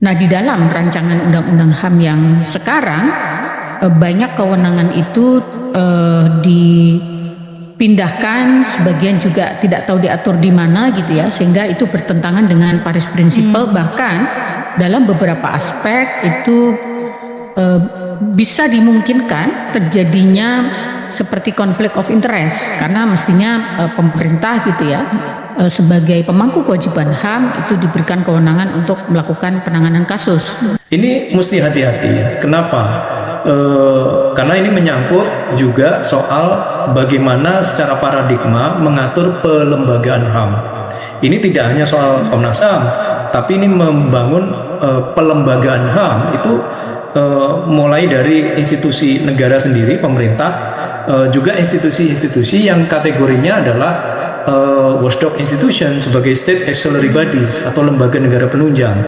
Nah, di dalam rancangan undang-undang HAM yang sekarang banyak kewenangan itu dipindahkan, sebagian juga tidak tahu diatur di mana gitu ya, sehingga itu bertentangan dengan Paris Principle. Bahkan dalam beberapa aspek itu bisa dimungkinkan terjadinya seperti konflik of interest, karena mestinya pemerintah gitu ya sebagai pemangku kewajiban HAM itu diberikan kewenangan untuk melakukan penanganan kasus. Ini mesti hati-hati. Kenapa? Karena ini menyangkut juga soal bagaimana secara paradigma mengatur pelembagaan HAM. Ini tidak hanya soal Komnas HAM, tapi ini membangun pelembagaan HAM itu mulai dari institusi negara sendiri, pemerintah, juga institusi-institusi yang kategorinya adalah watchdog institution sebagai state auxiliary bodies atau lembaga negara penunjang.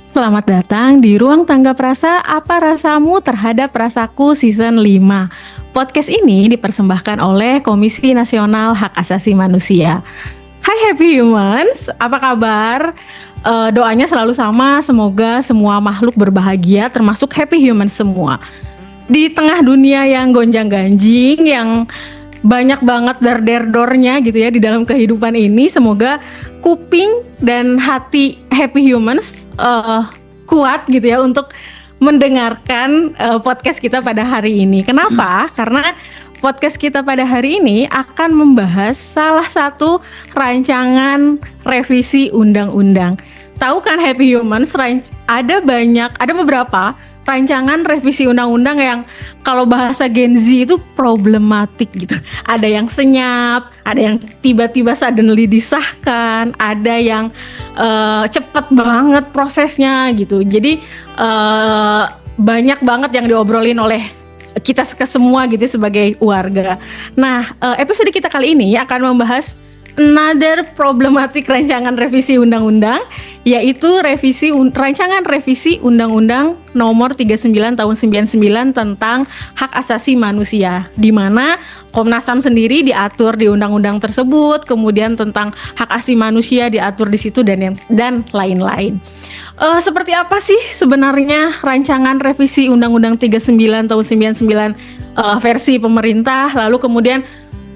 Selamat datang di Ruang Tangga Prasa, Apa Rasamu Terhadap Rasaku Season 5. Podcast ini dipersembahkan oleh Komisi Nasional Hak Asasi Manusia. Hai Happy Humans, apa kabar? Doanya selalu sama, semoga semua makhluk berbahagia, termasuk Happy Humans semua. Di tengah dunia yang gonjang-ganjing, yang banyak banget dar-der-dornya gitu ya di dalam kehidupan ini, semoga kuping dan hati Happy Humans kuat gitu ya untuk mendengarkan podcast kita pada hari ini. Kenapa? Karena podcast kita pada hari ini akan membahas salah satu rancangan revisi undang-undang. Tahu kan Happy Humans, ada beberapa rancangan revisi undang-undang yang kalau bahasa Gen Z itu problematik gitu. Ada yang senyap, ada yang tiba-tiba suddenly disahkan, ada yang cepet banget prosesnya gitu. Jadi banyak banget yang diobrolin oleh kita semua gitu sebagai warga. Nah, episode kita kali ini akan membahas another problematik rancangan revisi undang-undang, yaitu rancangan revisi undang-undang nomor 39 tahun 99 tentang hak asasi manusia, di mana Komnas HAM sendiri diatur di undang-undang tersebut, kemudian tentang hak asasi manusia diatur di situ dan lain-lain. Seperti apa sih sebenarnya rancangan revisi undang-undang 39 tahun 99 versi pemerintah, lalu kemudian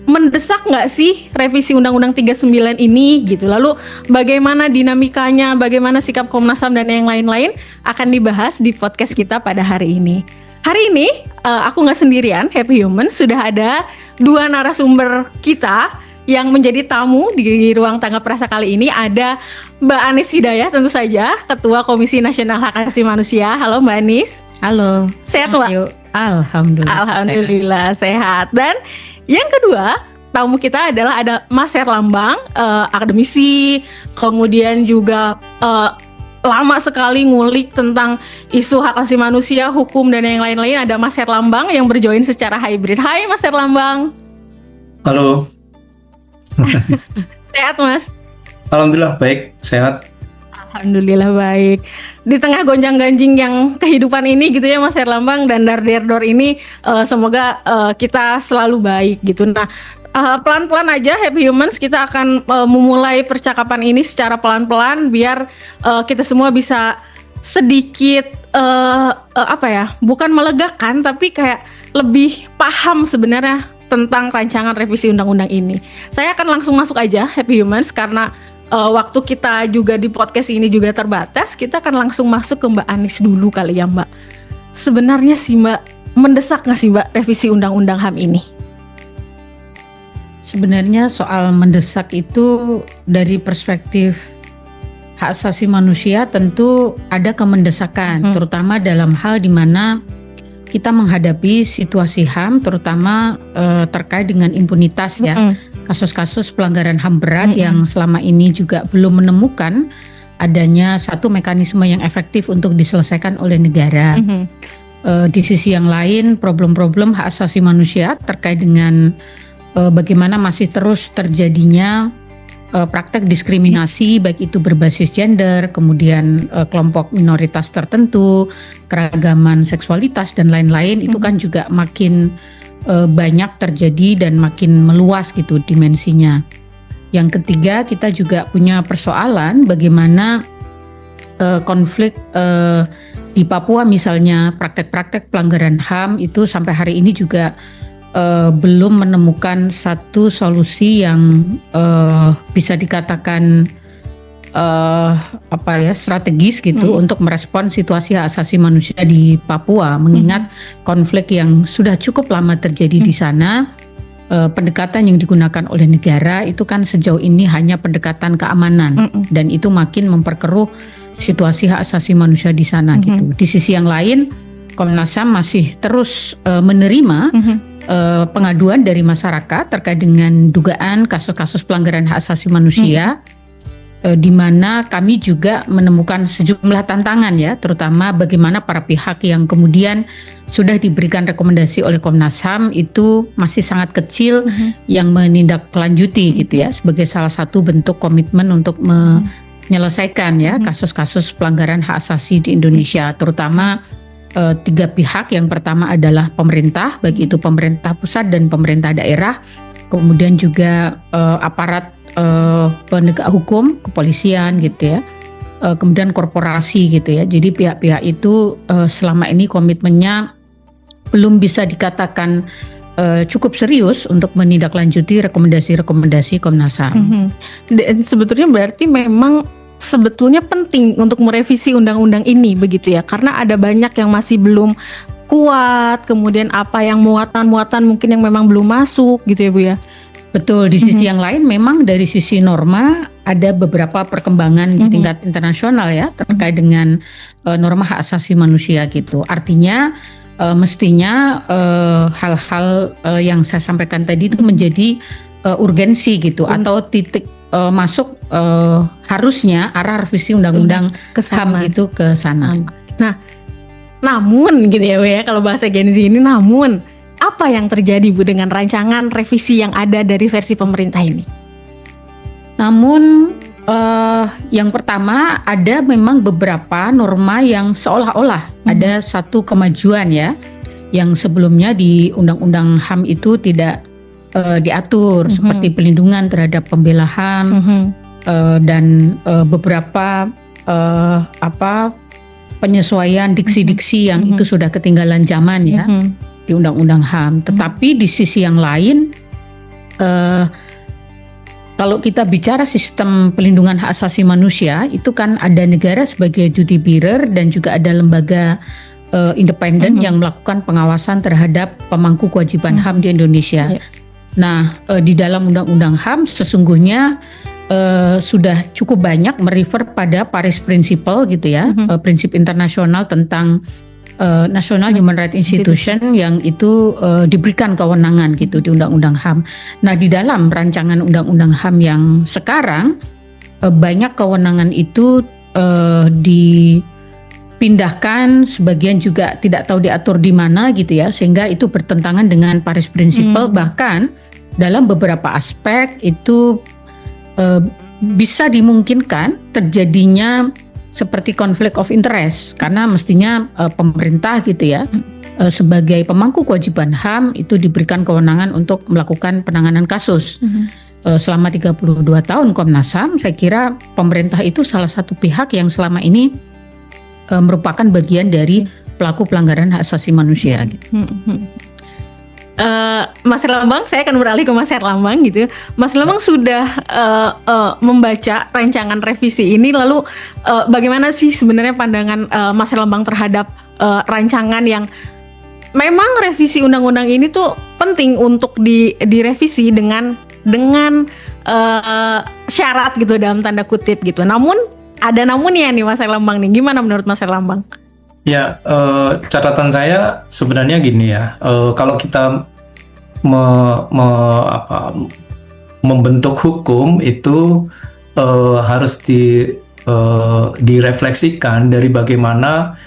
mendesak nggak sih revisi Undang-Undang 39 ini gitu. Lalu bagaimana dinamikanya, bagaimana sikap Komnas HAM dan yang lain-lain akan dibahas di podcast kita pada hari ini. Hari ini aku nggak sendirian, Happy Human, sudah ada dua narasumber kita yang menjadi tamu di Ruang Tangga Prasa kali ini. Ada Mbak Anis Hidayah tentu saja, Ketua Komisi Nasional Hak Asasi Manusia. Halo Mbak Anis. Halo. Sehat Mbak? Alhamdulillah. Alhamdulillah sehat. Dan yang kedua, tamu kita adalah ada Mas Herlambang, akademisi, kemudian juga lama sekali ngulik tentang isu hak asasi manusia, hukum, dan yang lain-lain. Ada Mas Herlambang yang berjoin secara hybrid. Hai Mas Herlambang. Halo. Sehat Mas? Alhamdulillah baik, sehat. Alhamdulillah baik. Di tengah gonjang-ganjing yang kehidupan ini gitu ya Mas Herlambang, dan dar-der-dor ini, semoga kita selalu baik gitu. Nah, pelan-pelan aja Happy Humans, kita akan memulai percakapan ini secara pelan-pelan biar kita semua bisa sedikit bukan melegakan, tapi kayak lebih paham sebenarnya tentang rancangan revisi undang-undang ini. Saya akan langsung masuk aja Happy Humans, karena waktu kita juga di podcast ini juga terbatas. Kita akan langsung masuk ke Mbak Anis dulu kali ya Mbak. Sebenarnya sih Mbak, mendesak nggak sih Mbak revisi undang-undang HAM ini? Sebenarnya soal mendesak itu dari perspektif hak asasi manusia tentu ada kemendesakan, terutama dalam hal di mana kita menghadapi situasi HAM, terutama terkait dengan impunitas ya. Kasus-kasus pelanggaran HAM berat yang selama ini juga belum menemukan adanya satu mekanisme yang efektif untuk diselesaikan oleh negara. Di sisi yang lain, problem-problem hak asasi manusia terkait dengan bagaimana masih terus terjadinya praktek diskriminasi, baik itu berbasis gender, kemudian kelompok minoritas tertentu, keragaman seksualitas dan lain-lain, itu kan juga makin banyak terjadi dan makin meluas gitu dimensinya. Yang ketiga, kita juga punya persoalan bagaimana konflik di Papua misalnya, praktek-praktek pelanggaran HAM itu sampai hari ini juga belum menemukan satu solusi yang bisa dikatakan strategis gitu untuk merespon situasi hak asasi manusia di Papua, mengingat konflik yang sudah cukup lama terjadi di sana. Pendekatan yang digunakan oleh negara itu kan sejauh ini hanya pendekatan keamanan dan itu makin memperkeruh situasi hak asasi manusia di sana gitu. Di sisi yang lain, Komnas HAM masih terus menerima pengaduan dari masyarakat terkait dengan dugaan kasus-kasus pelanggaran hak asasi manusia, di mana kami juga menemukan sejumlah tantangan ya, terutama bagaimana para pihak yang kemudian sudah diberikan rekomendasi oleh Komnas HAM itu masih sangat kecil yang menindaklanjuti gitu ya, sebagai salah satu bentuk komitmen untuk menyelesaikan ya kasus-kasus pelanggaran hak asasi di Indonesia, terutama tiga pihak. Yang pertama adalah pemerintah, baik itu pemerintah pusat dan pemerintah daerah, kemudian juga aparat penegak hukum, kepolisian gitu ya, kemudian korporasi gitu ya. Jadi pihak-pihak itu selama ini komitmennya belum bisa dikatakan cukup serius untuk menindaklanjuti rekomendasi-rekomendasi Komnas HAM. Dan sebetulnya berarti memang sebetulnya penting untuk merevisi undang-undang ini begitu ya, karena ada banyak yang masih belum kuat, kemudian apa yang muatan-muatan mungkin yang memang belum masuk gitu ya Bu ya. Betul, di sisi yang lain memang dari sisi norma ada beberapa perkembangan di tingkat internasional ya terkait dengan norma hak asasi manusia gitu. Artinya mestinya hal-hal yang saya sampaikan tadi itu menjadi urgensi gitu atau titik masuk harusnya arah revisi undang-undang HAM itu ke sana. Nah, namun gitu ya Bu ya, kalau bahasa Gen Z ini namun apa yang terjadi Bu dengan rancangan revisi yang ada dari versi pemerintah ini? Namun yang pertama ada memang beberapa norma yang seolah-olah ada satu kemajuan ya, yang sebelumnya di Undang-Undang HAM itu tidak diatur, seperti pelindungan terhadap pembela HAM dan beberapa penyesuaian diksi-diksi yang itu sudah ketinggalan zaman ya di Undang-Undang HAM. Tetapi di sisi yang lain, kalau kita bicara sistem pelindungan hak asasi manusia, itu kan ada negara sebagai duty bearer dan juga ada lembaga independen yang melakukan pengawasan terhadap pemangku kewajiban HAM di Indonesia. Nah, di dalam Undang-Undang HAM sesungguhnya sudah cukup banyak merefer pada Paris Principle gitu ya, prinsip internasional tentang National Human Rights Institution yang itu diberikan kewenangan gitu di Undang-Undang HAM. Nah, di dalam rancangan Undang-Undang HAM yang sekarang banyak kewenangan itu dipindahkan, sebagian juga tidak tahu diatur di mana gitu ya, sehingga itu bertentangan dengan Paris Principle. Bahkan dalam beberapa aspek itu bisa dimungkinkan terjadinya seperti konflik of interest, karena mestinya pemerintah gitu ya sebagai pemangku kewajiban HAM itu diberikan kewenangan untuk melakukan penanganan kasus. Selama 32 tahun Komnas HAM, saya kira pemerintah itu salah satu pihak yang selama ini merupakan bagian dari pelaku pelanggaran hak asasi manusia gitu. Mas Herlambang, saya akan beralih ke Mas Herlambang gitu. Mas Herlambang sudah membaca rancangan revisi ini, lalu bagaimana sih sebenarnya pandangan Mas Herlambang terhadap rancangan yang memang revisi undang-undang ini tuh penting untuk direvisi dengan syarat gitu dalam tanda kutip gitu. Namun ada namunnya nih Mas Herlambang nih. Gimana menurut Mas Herlambang? Ya, catatan saya sebenarnya gini ya, kalau kita membentuk hukum itu harus direfleksikan dari bagaimana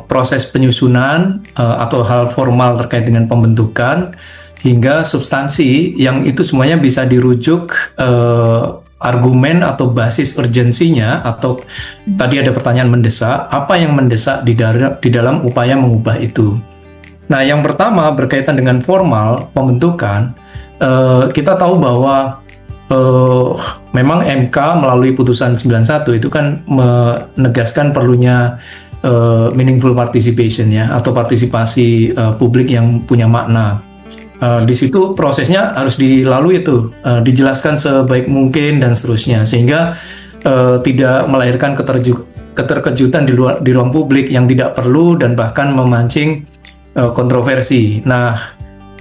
proses penyusunan atau hal formal terkait dengan pembentukan hingga substansi yang itu semuanya bisa dirujuk argumen atau basis urgensinya, atau tadi ada pertanyaan mendesak, apa yang mendesak di dalam upaya mengubah itu. Nah, yang pertama berkaitan dengan formal pembentukan, kita tahu bahwa memang MK melalui putusan 91 itu kan menegaskan perlunya meaningful participation ya, atau partisipasi publik yang punya makna. Di situ prosesnya harus dilalui itu, dijelaskan sebaik mungkin dan seterusnya, sehingga tidak melahirkan keterkejutan di ruang publik yang tidak perlu dan bahkan memancing kontroversi. Nah,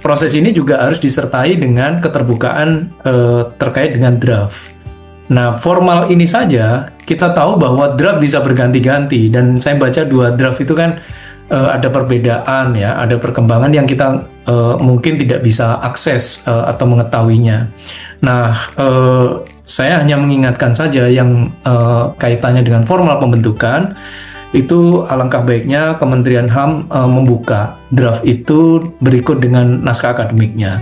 proses ini juga harus disertai dengan keterbukaan terkait dengan draft. Nah, formal ini saja kita tahu bahwa draft bisa berganti-ganti, dan saya baca 2 draft itu kan ada perbedaan ya, ada perkembangan yang kita mungkin tidak bisa akses atau mengetahuinya. Nah, saya hanya mengingatkan saja yang kaitannya dengan formal pembentukan. Itu alangkah baiknya Kementerian HAM membuka draft itu berikut dengan naskah akademiknya.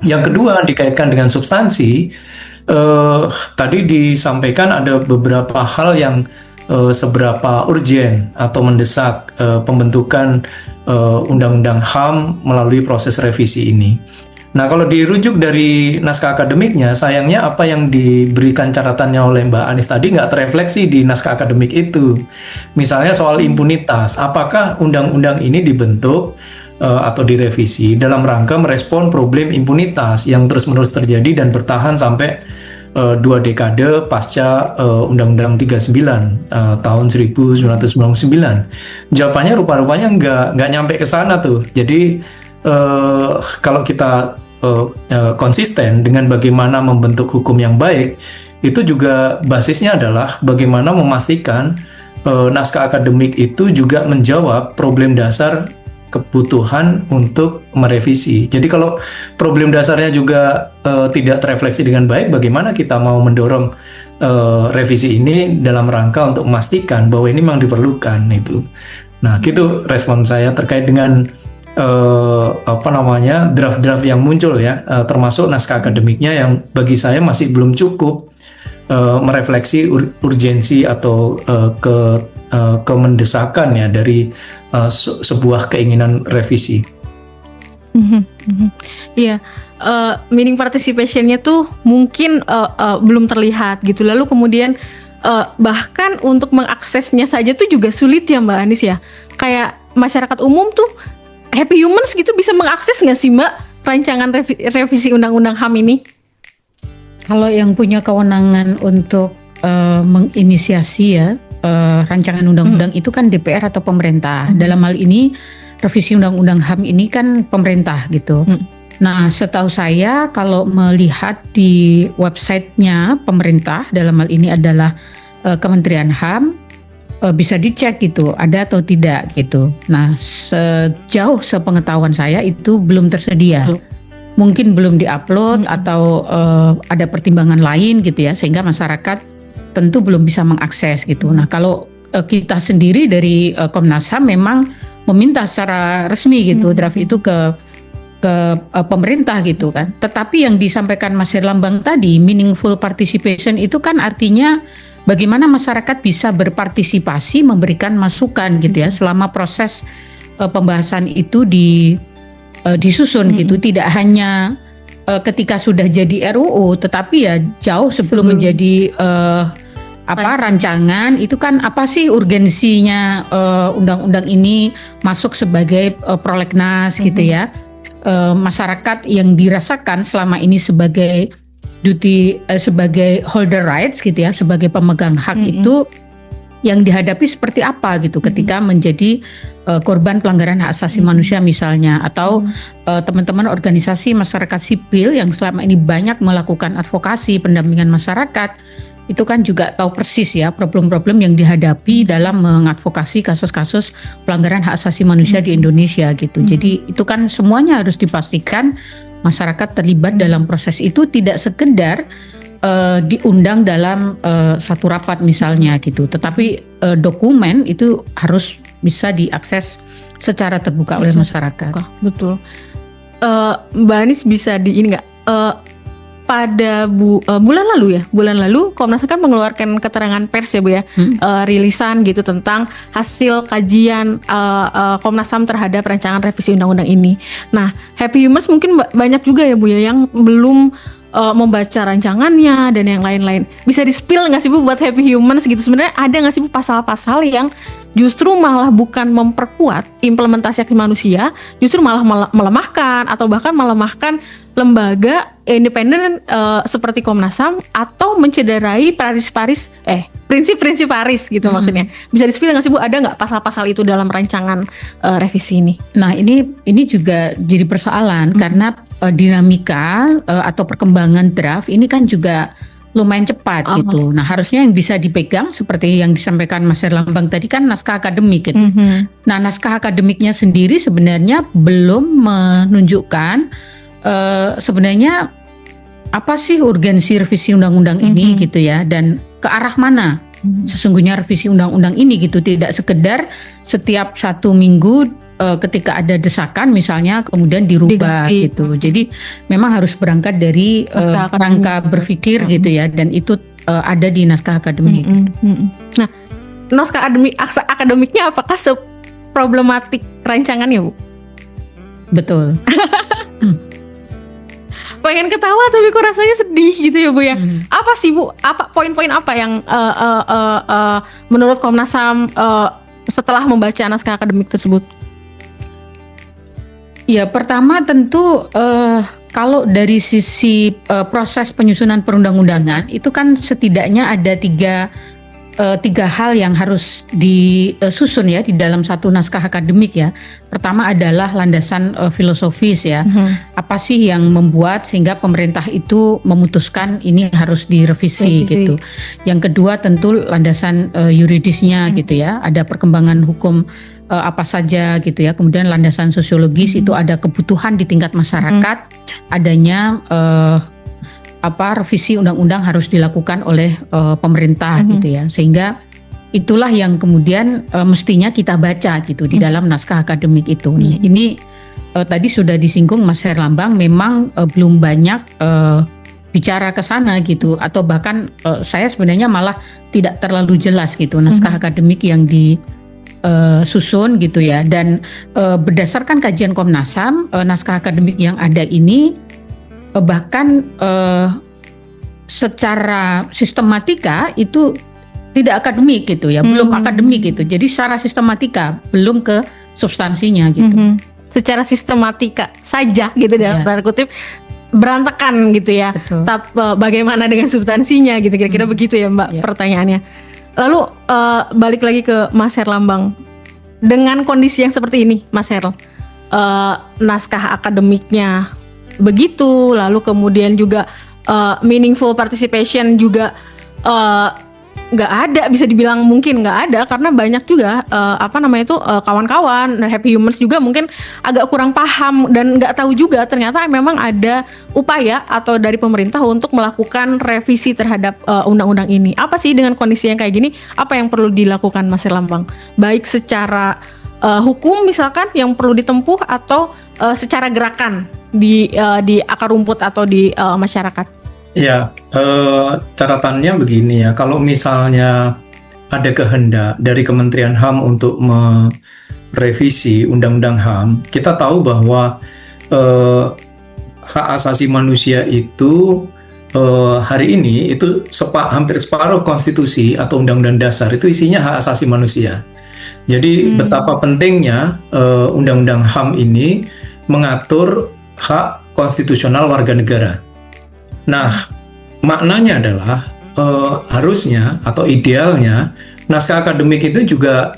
Yang kedua, dikaitkan dengan substansi, tadi disampaikan ada beberapa hal yang seberapa urgen atau mendesak pembentukan Undang-Undang HAM melalui proses revisi ini. Nah, kalau dirujuk dari naskah akademiknya, sayangnya apa yang diberikan catatannya oleh Mbak Anis tadi nggak terefleksi di naskah akademik itu. Misalnya soal impunitas, apakah undang-undang ini dibentuk atau direvisi dalam rangka merespon problem impunitas yang terus-menerus terjadi dan bertahan sampai 2 dekade pasca Undang-Undang 39 tahun 1999. Jawabannya rupa-rupanya nggak nyampe ke sana tuh. Jadi kalau kita konsisten dengan bagaimana membentuk hukum yang baik, itu juga basisnya adalah bagaimana memastikan naskah akademik itu juga menjawab problem dasar kebutuhan untuk merevisi. Jadi kalau problem dasarnya juga tidak terefleksi dengan baik, bagaimana kita mau mendorong revisi ini dalam rangka untuk memastikan bahwa ini memang diperlukan itu. Nah, gitu respon saya terkait dengan draft-draft yang muncul ya, termasuk naskah akademiknya yang bagi saya masih belum cukup merefleksi urgensi atau kemendesakan ya dari sebuah keinginan revisi. Iya, meaning participation-nya tuh mungkin belum terlihat gitu. Lalu kemudian bahkan untuk mengaksesnya saja tuh juga sulit ya Mbak Anis ya. Kayak masyarakat umum tuh happy humans gitu bisa mengakses nggak sih Mbak rancangan revisi Undang-Undang HAM ini? Kalau yang punya kewenangan untuk menginisiasi ya rancangan undang-undang itu kan DPR atau pemerintah. Dalam hal ini revisi Undang-Undang HAM ini kan pemerintah gitu. Nah, setahu saya kalau melihat di websitenya pemerintah, dalam hal ini adalah Kementerian HAM, bisa dicek gitu, ada atau tidak gitu. Nah, sejauh sepengetahuan saya itu belum tersedia. Mungkin belum diupload atau ada pertimbangan lain gitu ya, sehingga masyarakat tentu belum bisa mengakses gitu. Nah, kalau kita sendiri dari Komnas HAM memang meminta secara resmi gitu draft itu ke pemerintah gitu kan. Tetapi yang disampaikan Mas Herlambang tadi, meaningful participation itu kan artinya bagaimana masyarakat bisa berpartisipasi, memberikan masukan gitu ya selama proses pembahasan itu disusun gitu. Tidak hanya ketika sudah jadi RUU, tetapi ya jauh sebelum menjadi rancangan itu kan apa sih urgensinya undang-undang ini masuk sebagai prolegnas gitu ya. Masyarakat yang dirasakan selama ini sebagai sebagai holder rights gitu ya, sebagai pemegang hak itu yang dihadapi seperti apa gitu ketika menjadi korban pelanggaran hak asasi manusia misalnya, atau teman-teman organisasi masyarakat sipil yang selama ini banyak melakukan advokasi pendampingan masyarakat, itu kan juga tahu persis ya problem-problem yang dihadapi dalam mengadvokasi kasus-kasus pelanggaran hak asasi manusia di Indonesia gitu. Jadi itu kan semuanya harus dipastikan masyarakat terlibat dalam proses itu, tidak sekedar diundang dalam satu rapat misalnya gitu, tetapi dokumen itu harus bisa diakses secara terbuka oleh masyarakat. Betul. Mbak Anis bisa ini nggak pada bulan lalu Komnas HAM kan mengeluarkan keterangan pers ya Bu ya, rilisan gitu tentang hasil kajian Komnas HAM terhadap rancangan revisi undang-undang ini. Nah, Happy Humans mungkin banyak juga ya Bu ya yang belum membaca rancangannya dan yang lain-lain. Bisa di-spill nggak sih Bu buat Happy Humans gitu? Sebenarnya ada nggak sih Bu pasal-pasal yang justru malah bukan memperkuat implementasi hak asasi manusia, justru malah melemahkan atau bahkan melemahkan lembaga independen seperti Komnas HAM atau mencederai prinsip-prinsip Paris gitu maksudnya. Bisa di-spill nggak sih Bu, ada nggak pasal-pasal itu dalam rancangan revisi ini? Nah ini juga jadi persoalan karena dinamika atau perkembangan draft ini kan juga lumayan cepat gitu. Nah harusnya yang bisa dipegang seperti yang disampaikan Mas Herlambang tadi kan naskah akademik gitu. Nah naskah akademiknya sendiri sebenarnya belum menunjukkan sebenarnya apa sih urgensi revisi undang-undang ini gitu ya, dan ke arah mana sesungguhnya revisi undang-undang ini gitu. Tidak sekedar setiap 1 minggu ketika ada desakan misalnya kemudian dirubah gitu. Jadi memang harus berangkat dari rangka berpikir gitu ya, dan itu ada di naskah akademik. Nah, naskah akademiknya apakah seproblematik rancangannya Bu? Betul. Pengen ketawa tapi kok rasanya sedih gitu ya Bu ya. Apa sih Bu? Apa poin-poin apa yang menurut Komnas HAM setelah membaca naskah akademik tersebut? Ya pertama tentu kalau dari sisi proses penyusunan perundang-undangan itu kan setidaknya ada tiga hal yang harus disusun ya di dalam satu naskah akademik ya. Pertama adalah landasan filosofis ya. Apa sih yang membuat sehingga pemerintah itu memutuskan ini harus direvisi gitu. Yang kedua tentu landasan yuridisnya gitu ya. Ada perkembangan hukum apa saja gitu ya. Kemudian landasan sosiologis itu ada kebutuhan di tingkat masyarakat adanya revisi undang-undang harus dilakukan oleh pemerintah gitu ya, sehingga itulah yang kemudian mestinya kita baca gitu di dalam naskah akademik itu. Nah, ini tadi sudah disinggung Mas Herlambang, memang belum banyak bicara ke sana gitu, atau bahkan saya sebenarnya malah tidak terlalu jelas gitu naskah akademik yang disusun gitu ya. Dan berdasarkan kajian Komnas HAM, naskah akademik yang ada ini bahkan secara sistematika itu tidak akademik gitu ya, belum akademik gitu. Jadi secara sistematika belum ke substansinya gitu. Secara sistematika saja gitu dalam tanda kutip berantakan gitu ya. Tapi bagaimana dengan substansinya gitu, kira-kira begitu ya Mbak pertanyaannya. Lalu balik lagi ke Mas Herlambang, dengan kondisi yang seperti ini Mas Herl, naskah akademiknya begitu, lalu kemudian juga meaningful participation juga nggak ada, bisa dibilang mungkin nggak ada karena banyak juga kawan-kawan Happy Humans juga mungkin agak kurang paham dan nggak tahu juga ternyata memang ada upaya atau dari pemerintah untuk melakukan revisi terhadap undang-undang ini. Apa sih dengan kondisi yang kayak gini, apa yang perlu dilakukan Mas Herlambang? Baik secara hukum misalkan yang perlu ditempuh atau secara gerakan di akar rumput atau di masyarakat. Ya, catatannya begini ya, kalau misalnya ada kehendak dari Kementerian HAM untuk merevisi Undang-Undang HAM, kita tahu bahwa hak asasi manusia itu hari ini itu hampir separuh konstitusi atau Undang-Undang Dasar itu isinya hak asasi manusia. Jadi betapa pentingnya Undang-Undang HAM ini mengatur hak konstitusional warga negara. Nah, maknanya adalah harusnya atau idealnya naskah akademik itu juga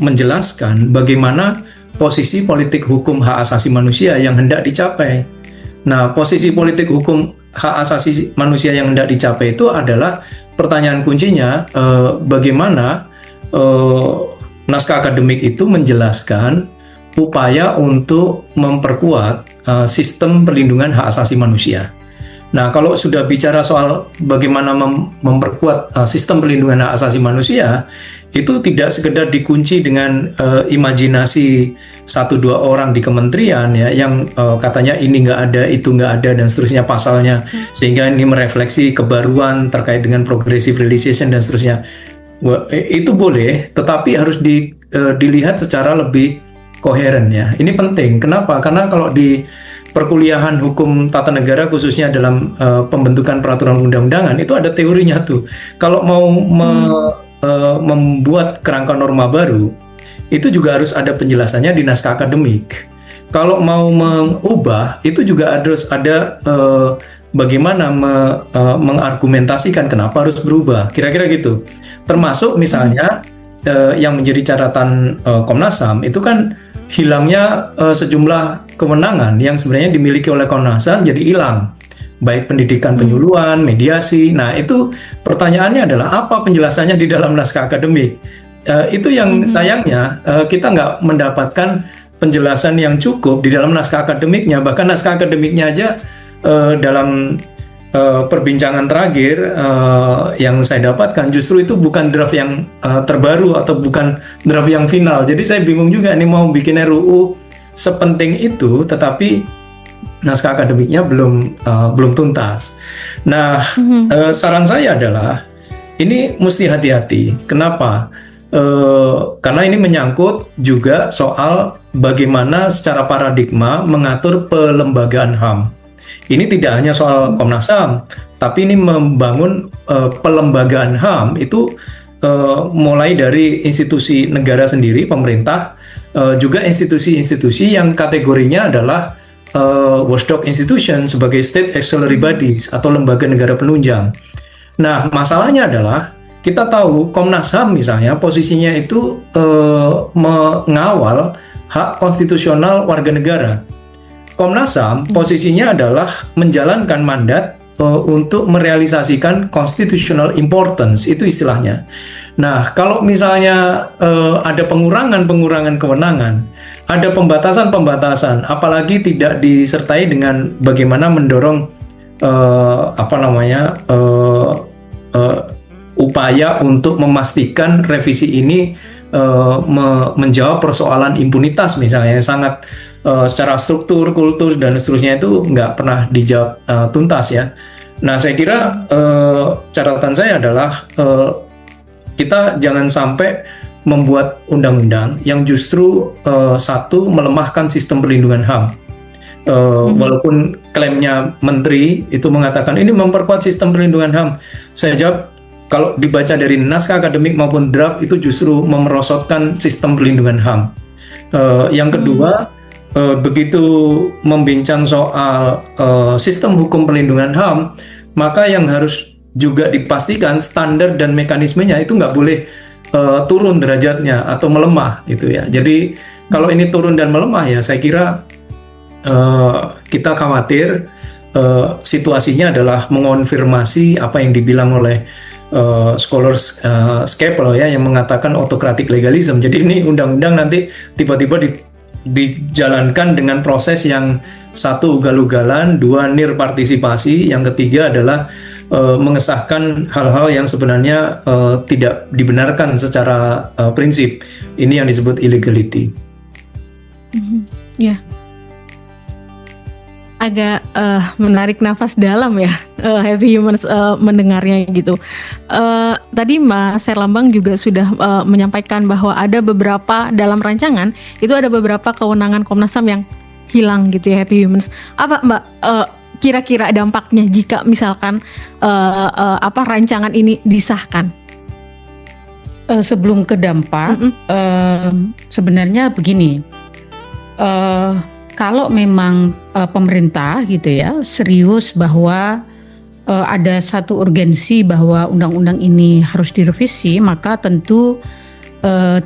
menjelaskan bagaimana posisi politik hukum hak asasi manusia yang hendak dicapai. Nah, posisi politik hukum hak asasi manusia yang hendak dicapai itu adalah pertanyaan kuncinya, bagaimana naskah akademik itu menjelaskan upaya untuk memperkuat sistem perlindungan hak asasi manusia. Nah, kalau sudah bicara soal bagaimana memperkuat sistem perlindungan hak asasi manusia, itu tidak sekedar dikunci dengan imajinasi 1-2 orang di kementerian ya yang katanya ini nggak ada, itu nggak ada dan seterusnya pasalnya, sehingga ini merefleksi kebaruan terkait dengan progressive realization dan seterusnya. Itu boleh, tetapi harus dilihat secara lebih koheren ya. Ini penting. Kenapa? Karena kalau di perkuliahan hukum tata negara khususnya dalam pembentukan peraturan undang-undangan itu ada teorinya tuh. Kalau mau membuat kerangka norma baru, itu juga harus ada penjelasannya di naskah akademik. Kalau mau mengubah, itu juga harus ada bagaimana mengargumentasikan kenapa harus berubah. Kira-kira gitu. Termasuk misalnya yang menjadi catatan Komnas HAM itu kan hilangnya sejumlah kewenangan yang sebenarnya dimiliki oleh Komnas HAM jadi hilang. Baik pendidikan penyuluhan, mediasi. Nah, itu pertanyaannya adalah apa penjelasannya di dalam naskah akademik? Itu yang sayangnya kita nggak mendapatkan penjelasan yang cukup di dalam naskah akademiknya. Bahkan naskah akademiknya aja dalam perbincangan terakhir yang saya dapatkan justru itu bukan draft yang terbaru atau bukan draft yang final. Jadi saya bingung juga nih mau bikin RUU sepenting itu, tetapi naskah akademiknya belum tuntas. Nah, saran saya adalah ini mesti hati-hati. Kenapa? Karena ini menyangkut juga soal bagaimana secara paradigma mengatur pelembagaan HAM. Ini tidak hanya soal Komnas HAM, tapi ini membangun pelembagaan HAM itu mulai dari institusi negara sendiri, pemerintah, juga institusi-institusi yang kategorinya adalah watchdog institution sebagai state auxiliary bodies atau lembaga negara penunjang. Nah, masalahnya adalah kita tahu Komnas HAM misalnya posisinya itu mengawal hak konstitusional warga negara. Komnas HAM posisinya adalah menjalankan mandat untuk merealisasikan constitutional importance, itu istilahnya. Nah, kalau misalnya ada pengurangan kewenangan, ada pembatasan, apalagi tidak disertai dengan bagaimana mendorong upaya untuk memastikan revisi ini menjawab persoalan impunitas misalnya yang sangat secara struktur, kultur dan seterusnya itu nggak pernah dijawab tuntas ya. Nah, saya kira catatan saya adalah kita jangan sampai membuat undang-undang yang justru satu melemahkan sistem perlindungan HAM. Walaupun klaimnya menteri itu mengatakan ini memperkuat sistem perlindungan HAM, saya jawab kalau dibaca dari naskah akademik maupun draft itu justru memerosotkan sistem perlindungan HAM. Yang kedua, begitu membincang soal sistem hukum perlindungan HAM, maka yang harus juga dipastikan standar dan mekanismenya itu nggak boleh turun derajatnya atau melemah gitu ya. Jadi kalau ini turun dan melemah ya saya kira kita khawatir situasinya adalah mengonfirmasi apa yang dibilang oleh scholars Skeppel ya yang mengatakan autocratic legalism. Jadi ini undang-undang nanti tiba-tiba dijalankan dengan proses yang satu ugal-ugalan, dua nir partisipasi, yang ketiga adalah mengesahkan hal-hal yang sebenarnya tidak dibenarkan secara prinsip. Ini yang disebut illegality. Ya, agak menarik nafas dalam ya, Happy Humans mendengarnya gitu. Tadi Mas Herlambang juga sudah menyampaikan bahwa ada beberapa dalam rancangan itu ada beberapa kewenangan Komnas HAM yang hilang gitu ya, Happy Humans. Apa Mbak kira-kira dampaknya jika misalkan rancangan ini disahkan? Sebelum ke dampak, sebenarnya begini. Kalau memang pemerintah gitu ya serius bahwa ada satu urgensi bahwa undang-undang ini harus direvisi, maka tentu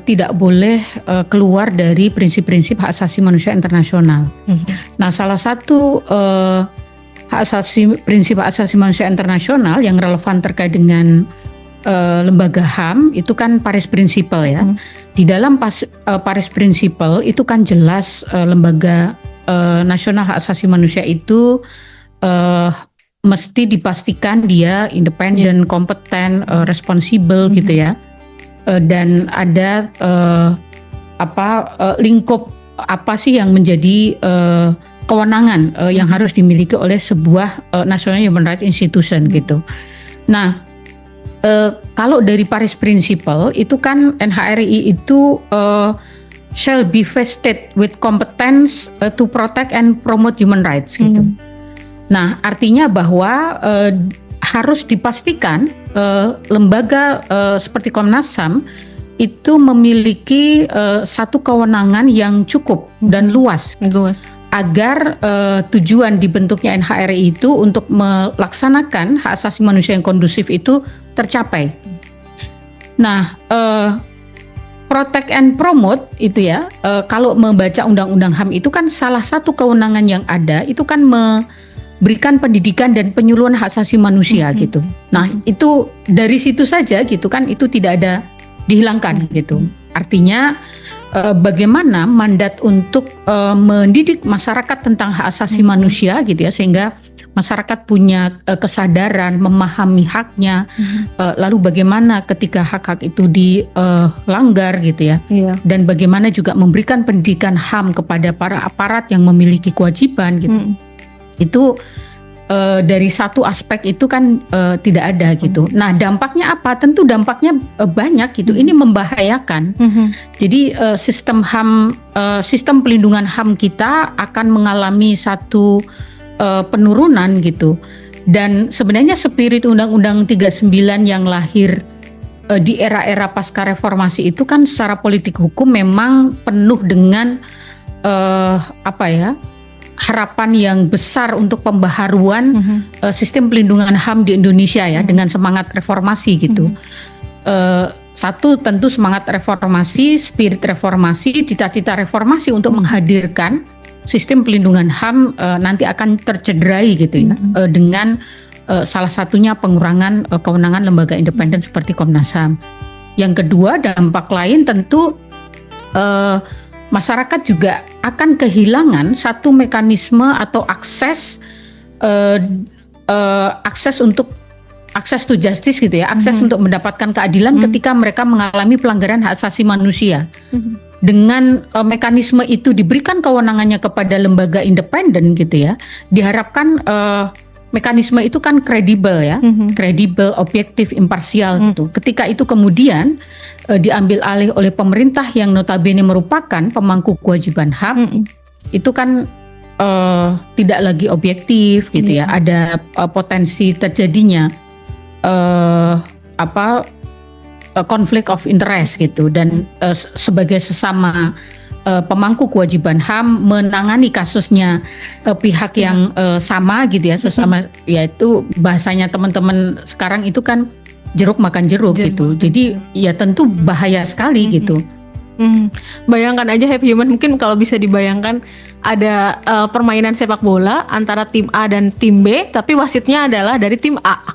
tidak boleh keluar dari prinsip-prinsip hak asasi manusia internasional. Nah, salah satu prinsip hak asasi manusia internasional yang relevan terkait dengan lembaga HAM itu kan Paris Principle ya. Di dalam Paris Principle itu kan jelas lembaga nasional hak asasi manusia itu mesti dipastikan dia independen, kompeten, responsibel gitu ya. dan ada lingkup apa sih yang menjadi kewenangan yang harus dimiliki oleh sebuah National Human Rights Institution gitu. Nah, kalau dari Paris Principle itu kan NHRI itu shall be vested with competence to protect and promote human rights gitu. Nah, artinya bahwa harus dipastikan lembaga seperti Komnas HAM itu memiliki satu kewenangan yang cukup dan luas. Agar tujuan dibentuknya NHRI itu untuk melaksanakan hak asasi manusia yang kondusif itu tercapai. Nah, protect and promote itu ya, kalau membaca Undang-Undang HAM itu kan salah satu kewenangan yang ada itu kan memberikan pendidikan dan penyuluhan hak asasi manusia gitu. Nah, itu dari situ saja gitu kan, itu tidak ada dihilangkan gitu. Artinya bagaimana mandat untuk mendidik masyarakat tentang hak asasi manusia gitu ya, sehingga masyarakat punya kesadaran memahami haknya, lalu bagaimana ketika hak-hak itu dilanggar gitu ya, dan bagaimana juga memberikan pendidikan HAM kepada para aparat yang memiliki kewajiban gitu. Itu dari satu aspek itu kan tidak ada gitu. Nah, dampaknya apa? Tentu dampaknya banyak gitu. Ini membahayakan. Jadi sistem HAM, sistem pelindungan HAM kita akan mengalami satu penurunan gitu. Dan sebenarnya spirit Undang-Undang 39 yang lahir di era-era pasca reformasi itu kan secara politik hukum memang penuh dengan harapan yang besar untuk pembaharuan sistem pelindungan HAM di Indonesia ya, dengan semangat reformasi gitu. Satu tentu semangat reformasi, spirit reformasi, cita-cita reformasi untuk menghadirkan sistem pelindungan HAM nanti akan tercederai gitu ya, dengan salah satunya pengurangan kewenangan lembaga independen seperti Komnas HAM. Yang kedua, dampak lain tentu masyarakat juga akan kehilangan satu mekanisme atau akses untuk akses to justice gitu ya, akses untuk mendapatkan keadilan ketika mereka mengalami pelanggaran hak asasi manusia. Dengan mekanisme itu diberikan kewenangannya kepada lembaga independen gitu ya, diharapkan mekanisme itu kan kredibel ya, kredibel, objektif, imparsial gitu. Ketika itu kemudian diambil alih oleh pemerintah yang notabene merupakan pemangku kewajiban HAM, itu kan tidak lagi objektif gitu ya. Ada potensi terjadinya konflik of interest gitu, dan sebagai sesama pemangku kewajiban HAM menangani kasusnya pihak yang sama gitu ya, sesama, yaitu bahasanya teman-teman sekarang itu kan jeruk makan jeruk gitu. Jadi ya tentu bahaya sekali gitu. Bayangkan aja Happy Human, mungkin kalau bisa dibayangkan ada permainan sepak bola antara tim A dan tim B, tapi wasitnya adalah dari tim A.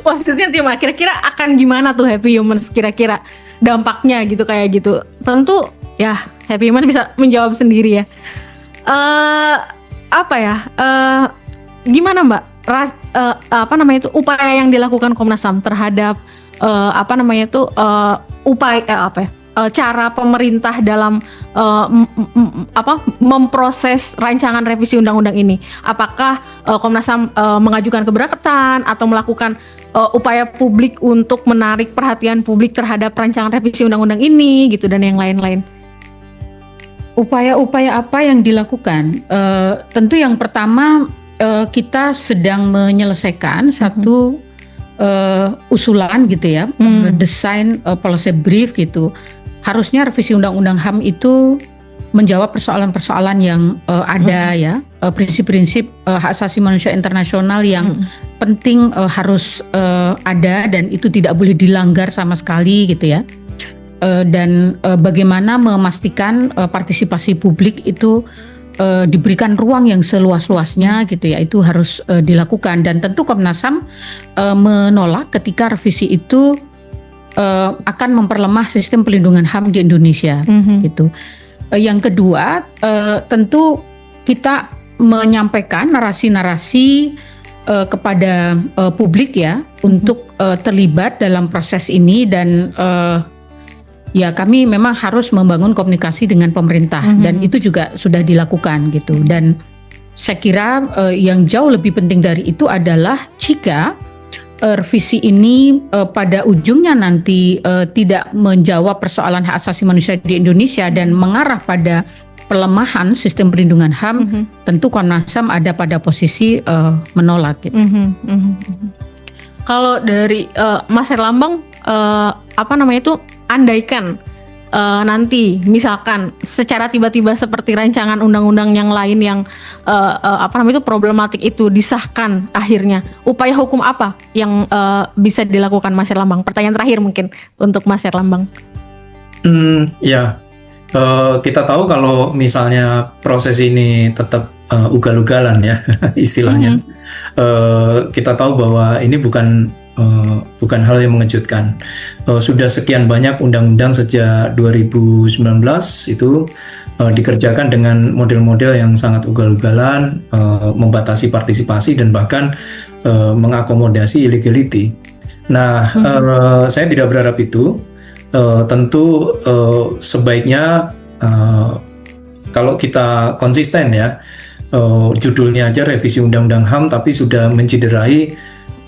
Wasitnya tim A. Kira-kira akan gimana tuh Happy Humans, kira-kira dampaknya gitu, kayak gitu. Tentu ya Happy Human bisa menjawab sendiri ya. Gimana Mbak? Upaya yang dilakukan Komnas HAM terhadap cara pemerintah dalam memproses rancangan revisi undang-undang ini. Apakah Komnas HAM mengajukan keberatan atau melakukan upaya publik untuk menarik perhatian publik terhadap rancangan revisi undang-undang ini gitu, dan yang lain-lain? Upaya-upaya apa yang dilakukan? Tentu yang pertama, kita sedang menyelesaikan satu usulan gitu ya, desain policy brief gitu. Harusnya revisi undang-undang HAM itu menjawab persoalan-persoalan yang ada ya, prinsip-prinsip hak asasi manusia internasional yang penting harus ada dan itu tidak boleh dilanggar sama sekali gitu ya. Dan bagaimana memastikan partisipasi publik itu diberikan ruang yang seluas-luasnya gitu ya, itu harus dilakukan. Dan tentu Komnas HAM menolak ketika revisi itu akan memperlemah sistem pelindungan HAM di Indonesia gitu. Yang kedua, tentu kita menyampaikan narasi-narasi kepada publik ya untuk terlibat dalam proses ini dan ya kami memang harus membangun komunikasi dengan pemerintah dan itu juga sudah dilakukan gitu. Dan saya kira yang jauh lebih penting dari itu adalah jika revisi ini pada ujungnya nanti tidak menjawab persoalan hak asasi manusia di Indonesia dan mengarah pada pelemahan sistem perlindungan HAM, tentu Komnas HAM ada pada posisi menolak gitu. Kalau dari Mas Herlambang, andaikan nanti misalkan secara tiba-tiba seperti rancangan undang-undang yang lain yang problematik itu disahkan akhirnya, upaya hukum apa yang bisa dilakukan Mas Herlambang? Pertanyaan terakhir mungkin untuk Mas Herlambang. Kita tahu kalau misalnya proses ini tetap ugal-ugalan ya istilahnya, kita tahu bahwa ini bukan hal yang mengejutkan. Sudah sekian banyak undang-undang sejak 2019 itu dikerjakan dengan model-model yang sangat ugal-ugalan, membatasi partisipasi dan bahkan mengakomodasi illegality. Nah, saya tidak berharap itu. Tentu sebaiknya kalau kita konsisten ya, judulnya aja revisi undang-undang HAM tapi sudah menciderai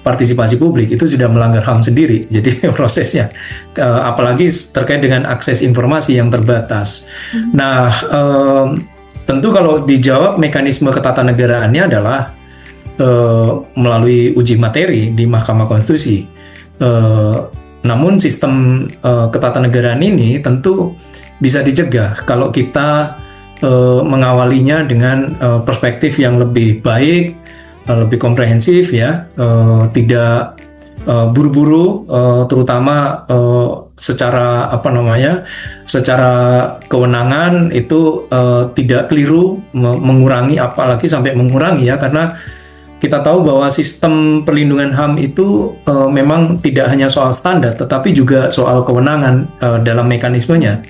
partisipasi publik, itu sudah melanggar HAM sendiri. Jadi prosesnya, apalagi terkait dengan akses informasi yang terbatas. Nah, tentu kalau dijawab mekanisme ketatanegaraannya adalah melalui uji materi di Mahkamah Konstitusi. Namun sistem ketatanegaraan ini tentu bisa dicegah kalau kita mengawalinya dengan perspektif yang lebih baik, lebih komprehensif ya, tidak buru-buru, terutama secara secara kewenangan itu tidak keliru mengurangi, apalagi sampai mengurangi ya, karena kita tahu bahwa sistem perlindungan HAM itu memang tidak hanya soal standar, tetapi juga soal kewenangan dalam mekanismenya.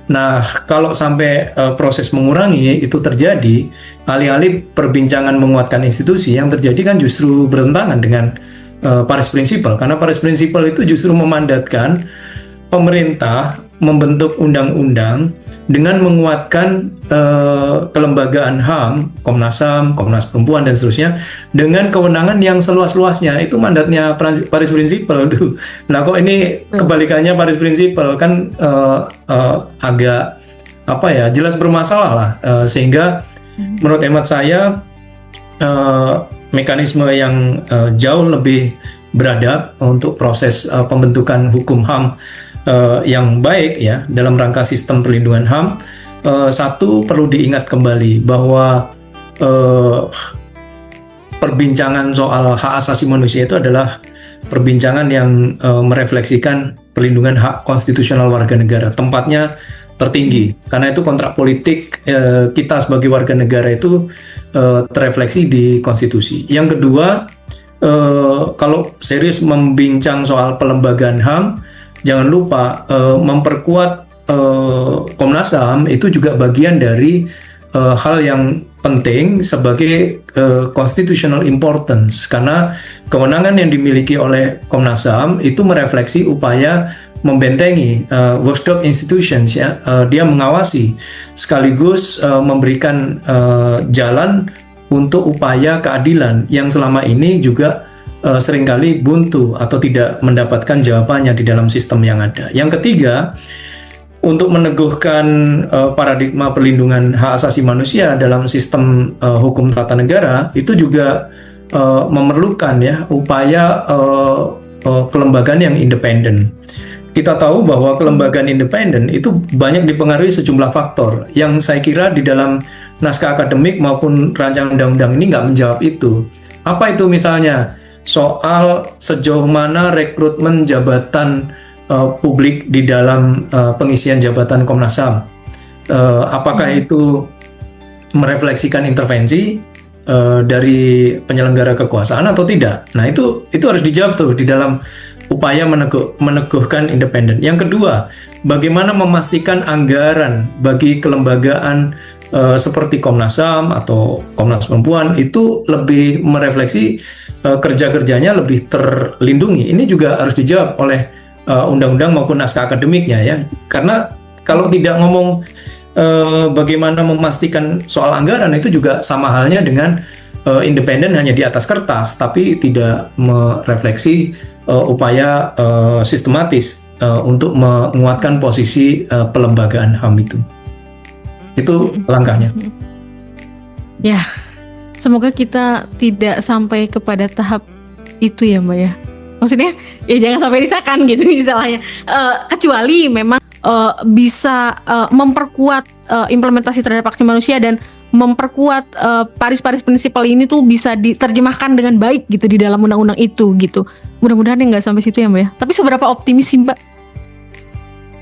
Nah, kalau sampai proses mengurangi itu terjadi, alih-alih perbincangan menguatkan institusi, yang terjadi kan justru bertentangan dengan Paris Principle, karena Paris Principle itu justru memandatkan pemerintah membentuk undang-undang dengan menguatkan kelembagaan HAM, Komnas HAM, Komnas Perempuan dan seterusnya dengan kewenangan yang seluas-luasnya. Itu mandatnya Paris Principle itu. Nah, kok ini kebalikannya Paris Principle kan agak jelas bermasalah lah, sehingga menurut hemat saya mekanisme yang jauh lebih beradab untuk proses pembentukan hukum HAM yang baik ya dalam rangka sistem perlindungan HAM. Satu, perlu diingat kembali bahwa perbincangan soal hak asasi manusia itu adalah perbincangan yang merefleksikan perlindungan hak konstitusional warga negara, tempatnya tertinggi, karena itu kontrak politik kita sebagai warga negara itu terefleksi di konstitusi. Yang kedua, kalau serius membincang soal pelembagaan HAM, jangan lupa memperkuat Komnas HAM itu juga bagian dari hal yang penting sebagai constitutional importance, karena kewenangan yang dimiliki oleh Komnas HAM itu merefleksi upaya membentengi watchdog institutions ya, dia mengawasi sekaligus memberikan jalan untuk upaya keadilan yang selama ini juga seringkali buntu atau tidak mendapatkan jawabannya di dalam sistem yang ada. Yang ketiga, untuk meneguhkan paradigma perlindungan hak asasi manusia dalam sistem hukum tata negara itu juga memerlukan ya upaya kelembagaan yang independen. Kita tahu bahwa kelembagaan independen itu banyak dipengaruhi sejumlah faktor yang saya kira di dalam naskah akademik maupun rancangan undang-undang ini nggak menjawab itu. Apa itu misalnya? Soal sejauh mana rekrutmen jabatan publik di dalam pengisian jabatan Komnas HAM. Apakah itu merefleksikan intervensi dari penyelenggara kekuasaan atau tidak? Nah, itu harus dijawab tuh di dalam upaya meneguhkan independen. Yang kedua, bagaimana memastikan anggaran bagi kelembagaan seperti Komnas HAM atau Komnas Perempuan itu lebih merefleksi kerja-kerjanya lebih terlindungi. Ini juga harus dijawab oleh undang-undang maupun naskah akademiknya ya. Karena kalau tidak ngomong bagaimana memastikan soal anggaran, itu juga sama halnya dengan independen hanya di atas kertas, tapi tidak merefleksi upaya sistematis untuk menguatkan posisi pelembagaan HAM itu. Itu langkahnya. Ya, semoga kita tidak sampai kepada tahap itu ya Mbak ya. Maksudnya ya jangan sampai disahkan gitu misalnya. Kecuali memang bisa memperkuat implementasi terhadap hak asasi manusia dan memperkuat paris-paris prinsipal ini tuh bisa diterjemahkan dengan baik gitu di dalam undang-undang itu gitu. Mudah-mudahan ya nggak sampai situ ya Mbak ya. Tapi seberapa optimis sih Mbak?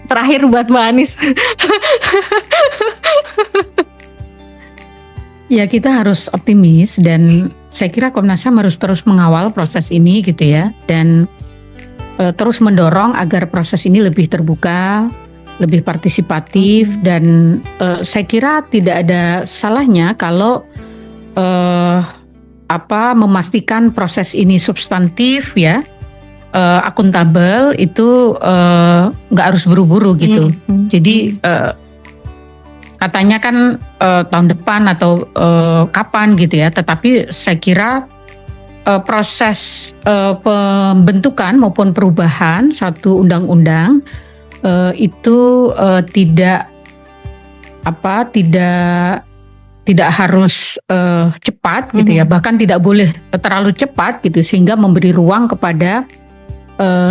Terakhir buat Mbak Anis. Ya, kita harus optimis dan saya kira Komnas HAM harus terus mengawal proses ini gitu ya, dan terus mendorong agar proses ini lebih terbuka, lebih partisipatif, dan saya kira tidak ada salahnya kalau memastikan proses ini substantif ya, akuntabel, itu nggak harus buru-buru gitu. Jadi katanya kan tahun depan atau kapan gitu ya, tetapi saya kira proses pembentukan maupun perubahan satu undang-undang itu tidak harus cepat gitu ya, bahkan tidak boleh terlalu cepat gitu, sehingga memberi ruang kepada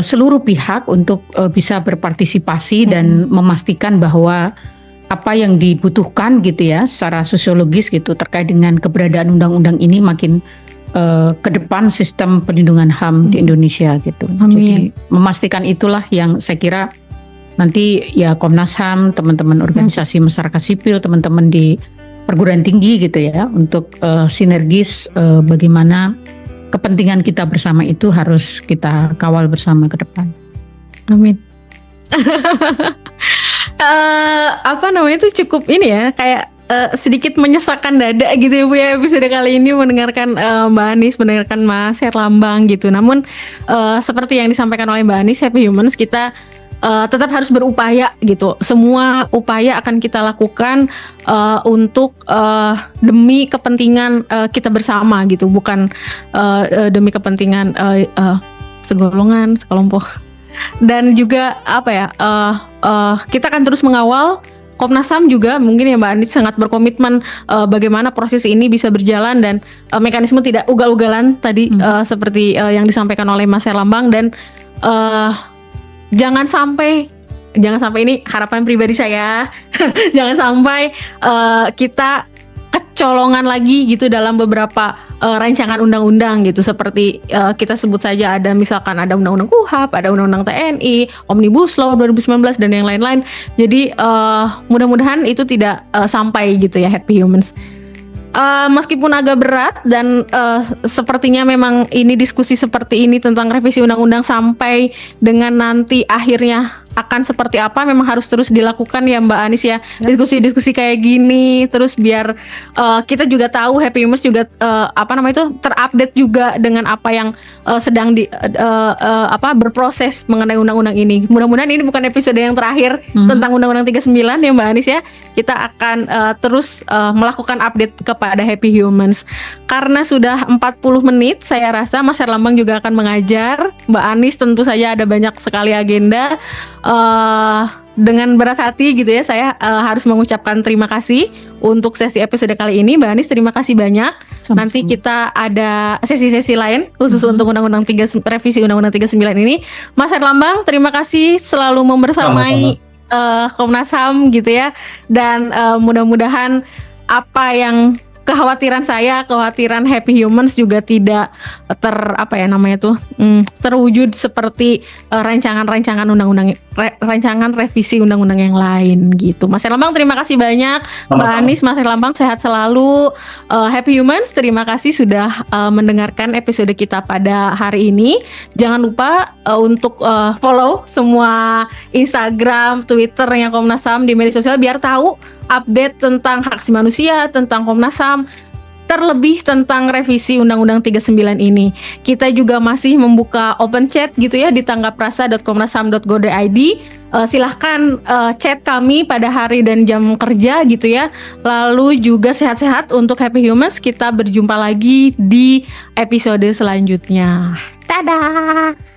seluruh pihak untuk bisa berpartisipasi dan memastikan bahwa apa yang dibutuhkan gitu ya secara sosiologis gitu terkait dengan keberadaan undang-undang ini makin ke depan sistem perlindungan HAM di Indonesia gitu. Jadi memastikan itulah yang saya kira nanti ya Komnas HAM, teman-teman organisasi masyarakat sipil, teman-teman di perguruan tinggi gitu ya, untuk sinergis bagaimana kepentingan kita bersama itu harus kita kawal bersama ke depan. Amin. Itu cukup ini ya, kayak sedikit menyesakkan dada gitu ya Bu ya, episode kali ini mendengarkan Mbak Anis, mendengarkan Mas Herlambang gitu. Namun seperti yang disampaikan oleh Mbak Anis, Happy Humans kita tetap harus berupaya gitu. Semua upaya akan kita lakukan untuk demi kepentingan kita bersama gitu, bukan demi kepentingan segolongan, sekelompok. Dan juga kita akan terus mengawal. Komnas HAM juga mungkin ya Mbak Anis sangat berkomitmen bagaimana proses ini bisa berjalan dan mekanisme tidak ugal-ugalan tadi seperti yang disampaikan oleh Mas Herlambang, dan jangan sampai ini harapan pribadi saya jangan sampai kita kecolongan lagi gitu dalam beberapa rancangan undang-undang gitu, seperti kita sebut saja ada misalkan ada undang-undang KUHP, ada undang-undang TNI, Omnibus Law 2019 dan yang lain-lain. Jadi mudah-mudahan itu tidak sampai gitu ya Happy Humans. Meskipun agak berat dan sepertinya memang ini diskusi seperti ini tentang revisi undang-undang sampai dengan nanti akhirnya akan seperti apa, memang harus terus dilakukan ya Mbak Anis ya, diskusi-diskusi kayak gini terus biar kita juga tahu, Happy Humans juga terupdate juga dengan apa yang sedang berproses mengenai undang-undang ini. Mudah-mudahan ini bukan episode yang terakhir tentang Undang-Undang 39 ya Mbak Anis ya. Kita akan terus melakukan update kepada Happy Humans. Karena sudah 40 menit, saya rasa Mas Herlambang juga akan mengajar. Mbak Anis tentu saja ada banyak sekali agenda. Dengan berat hati gitu ya, saya harus mengucapkan terima kasih untuk sesi episode kali ini. Mbak Anis, terima kasih banyak. Sama-sama. Nanti kita ada sesi-sesi lain khusus untuk revisi Undang-Undang 39 ini. Mas Herlambang, terima kasih selalu membersamai Komnas HAM gitu ya. Dan mudah-mudahan apa yang kekhawatiran Happy Humans juga tidak terwujud seperti rancangan revisi undang-undang yang lain gitu. Mas Herlambang, terima kasih banyak. Mbak Anis, Mas Herlambang, sehat selalu. Happy Humans, terima kasih sudah mendengarkan episode kita pada hari ini. Jangan lupa untuk follow semua Instagram, Twitternya Komnas HAM di media sosial biar tahu update tentang hak asasi manusia, tentang Komnas HAM. terlebih tentang revisi Undang-Undang 39 ini. Kita juga masih membuka open chat gitu ya di tanggaprasa.komnasham.go.id. Silahkan chat kami pada hari dan jam kerja gitu ya. Lalu juga sehat-sehat untuk Happy Humans. Kita berjumpa lagi di episode selanjutnya. Dadah!